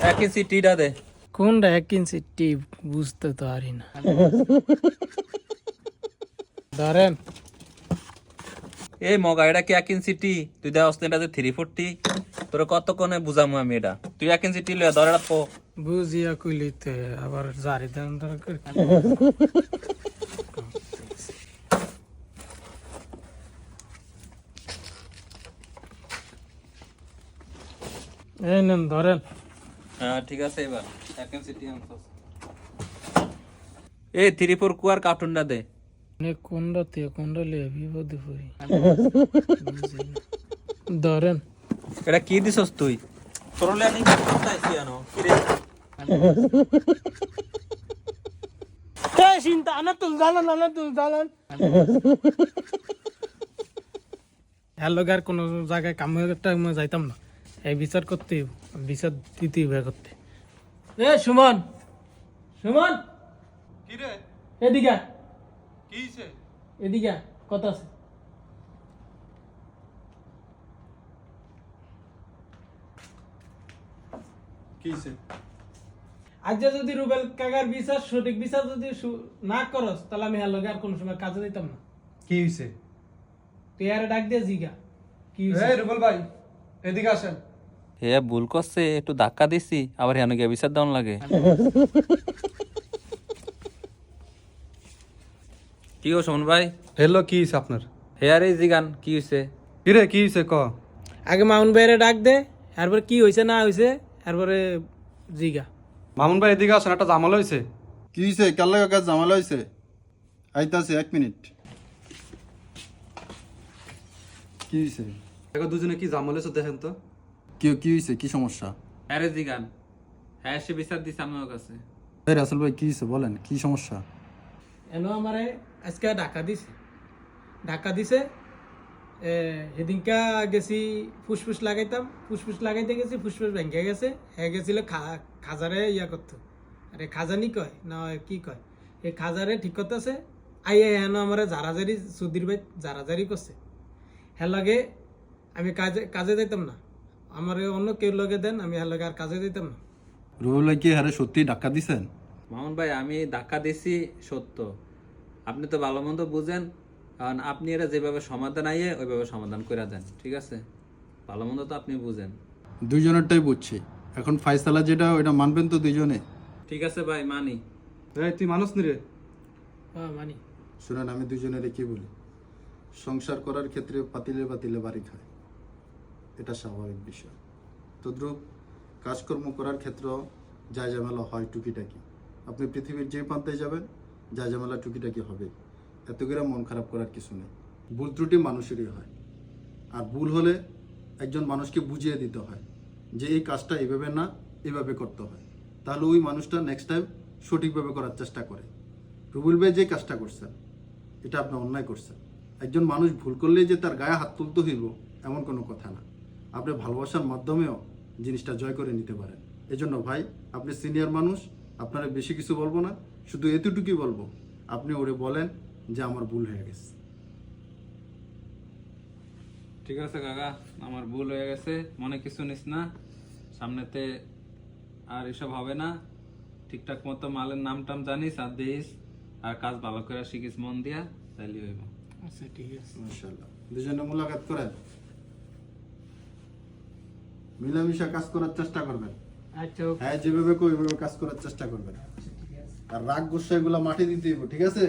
এক ইঞ্চি টিটা দে। কোনটা 1 ইঞ্চি টিপ বুঝতে তো পারি না। ধরেন এই মগা এটা কি 1 ইঞ্চি টি? তুই দেওয়াস না এটা যে 3/4 টি? তোর কতক্ষণে বুঝামু আমি এটা? তুই 1 ইঞ্চি টি লইয়া ধরে রাখো। বুঝিয়া কইলিতে আবার জারি দেন দরকার। এই নেন ধরেন। হ্যাঁ ঠিক আছে, এবার 1 ইঞ্চি টি আনছস। এই 3/4 কুয়ার কার্টুনটা দে। কোনটা লিয়ে বিপদে পড়ি। ধরেন এটা কি দিছস তুই? তোর লইয়া নি করতে আইছি আনো কি রে? এই চিন্তা না তুল দালান। হ্যালো গার কোন জায়গায় কামে যাইতাম না, এই বিচার করতে বিচার দিতে করতে। এ সুমন কি রে? এদিকে কি হইছে? এদিকে কথা আছে। কি হইছে? আজ যদি রুবেল কাকার বিচার সঠিক বিচার যদি না করস তাহলে আমি হ্যালো গার কোন সময় কাজে দিতাম না। কি হইছে? তুই আর ডাক দিয়ে জিগা কি এই রুবেল ভাই, এদিকে আসেন। হে ভুল করছে, একটু ধাক্কা দিছি, আবার হেন গিয়ে বিচার দেওয়ান লাগে। কি গো সুমন ভাই? হ্যালো, কি হইছে আপনার? হে আরে জিগান কি হইছে? কি রে, কি হইছে ক? আগে মামুন ভাইরে ডাক দে, এরপর কি হইছে না হইছে এরপরে জিগা। মামুন ভাই এদিকে আসেন, একটা ঝামেলা হইছে। কি হয়েছে? কার লাগা কাজ ঝামেলা হয়েছে? আইতাছে 1 মিনিট। কি হয়েছে? দেখো দুজনে কি ঝামেলা হইছে দেখেন তো। কি হয়েছে? কি সমস্যা? আরে জিগান, হ্যাঁ সে বিচার দিছে আমার কাছে। এই রাসেল ভাই, কি হয়েছে বলেন, কি সমস্যা? এনো আমারে আজকে ঢাকা দিছে। সেদিনকা গেছি ফুসফুস লাগাইতে গেছি, ফুসফুস ভেঙে গেছে। হ্যাঁ গেছিল খাজারে ইয়া করতো, আরে খাজানি কয় না কি কয়, এই খাজারে ঠিক করতেছে। হেন আমার জারাজারি সুধীর ভাই জারাজারি করছে। হ্যাঁ লাগে আমি কাজে যাইতাম না, আমার অন্য কেউ লগে দেন, আমি হ্যাঁ লগে আর কাজে যাইতাম না। রুবেল ভাই কি হারে সত্যি ধাক্কা দিছেন? মামুন ভাই আমি ধাক্কা দিছি সত্য, আপনি তো ভালো মন্দ বুঝেন, কারণ আপনি এরা যেভাবে সমাধান আইয়ে ওইভাবে সমাধান করে দেন, ঠিক আছে? ভালো মন্দ তো আপনি বুঝেন। দুইজনেরটাই বুঝছি, এখন ফাইসালা যেটা ওইটা মানবেন তো দুইজনে? ঠিক আছে ভাই মানি। এই তুই মানুষ নি রে? হ্যাঁ মানি। শুনেন, আমি দুইজনের কি বলি, সংসার করার ক্ষেত্রে পাতিলে পাতিলে বাড়ি খায়, এটা স্বাভাবিক বিষয়। তদ্রূপ কাজকর্ম করার ক্ষেত্রেও যা ঝামেলা হয় টুকিটাকি। আপনি পৃথিবীর যে প্রান্তে যাবেন যা ঝামেলা টুকিটাকি হবে, এত করে মন খারাপ করার কিছু নেই। ভুল ত্রুটি মানুষেরই হয়, আর ভুল হলে একজন মানুষকে বুঝিয়ে দিতে হয় যে এই কাজটা এভাবে না এভাবে করতে হয়, তাহলে ওই মানুষটা নেক্সট টাইম সঠিকভাবে করার চেষ্টা করে। রুবুল ভাই যে কাজটা করছেন এটা আপনি অন্যায় করছেন। একজন মানুষ ভুল করলেই যে তার গায়ে হাত তুলতে হইব এমন কোনো কথা না, আপনি ভালোবাসার মাধ্যমেও জিনিসটা জয় করে নিতে পারেন। এজন্য ভাই, আপনি সিনিয়র মানুষ, আপনারা বেশি কিছু বলবো না, শুধু এতটুকুই বলবো, আপনি ওরে বলেন যে আমার ভুল হয়ে গেছে। ঠিক আছে কাকা, আমার ভুল হয়ে গেছে, মনে কিছু নিস না, সামনেতে আর এসব হবে না। ঠিকঠাক মতো মালের নাম টাম জানিস আর দিস, আর কাজ ভালো করে শিখিস মন দিয়া, তাইলে হইব। আচ্ছা ঠিক আছে। মাশাআল্লাহ, দুজনে মোলাকাত করেন, মিলামিশা কাজ করার চেষ্টা করবেন। আচ্ছা হ্যাঁ, যেভাবে কই ওইভাবে কাজ করার চেষ্টা করবেন, আর রাগ গুসা এগুলা মাটি দিতে হইব, ঠিক আছে?